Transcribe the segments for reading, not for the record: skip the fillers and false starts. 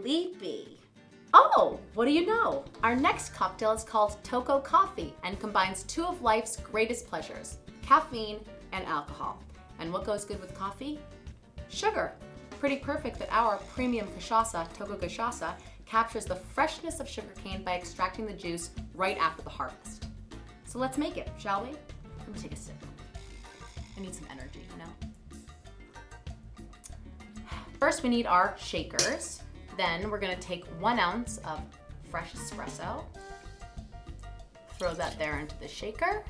sleepy. Oh, what do you know? Our next cocktail is called Toco Coffee and combines two of life's greatest pleasures, caffeine and alcohol. And what goes good with coffee? Sugar. Pretty perfect that our premium cachaça, Toco Cachaça, captures the freshness of sugarcane by extracting the juice right after the harvest. So let's make it, shall we? Let me take a sip. I need some energy, you know? First, we need our shakers. Then we're gonna take 1 ounce of fresh espresso, throw that there into the shaker.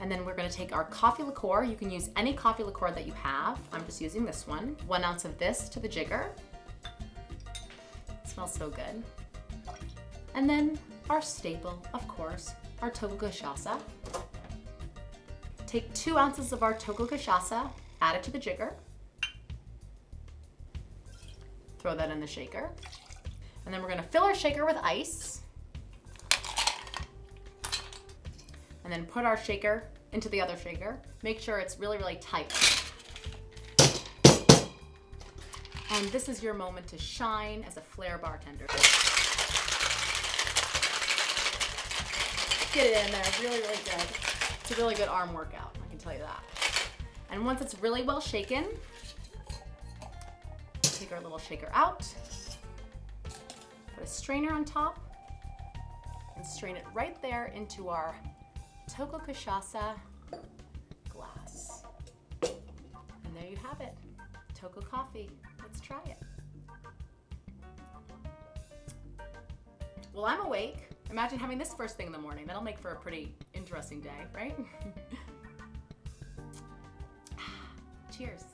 And then we're gonna take our coffee liqueur. You can use any coffee liqueur that you have. I'm just using this one. 1 ounce of this to the jigger. It smells so good. And then our staple, of course, our Toco Cachaça. Take 2 ounces of our Toco Cachaça, add it to the jigger. Throw that in the shaker. And then we're gonna fill our shaker with ice. And then put our shaker into the other shaker. Make sure it's really, really tight. And this is your moment to shine as a flair bartender. Get it in there, really, really good. It's a really good arm workout, I can tell you that. And once it's really well shaken, take our little shaker out, put a strainer on top, and strain it right there into our Toco Cachaça glass. And there you have it, Toco Coffee. Let's try it. Well, I'm awake. Imagine having this first thing in the morning. That'll make for a pretty interesting day, right? Cheers.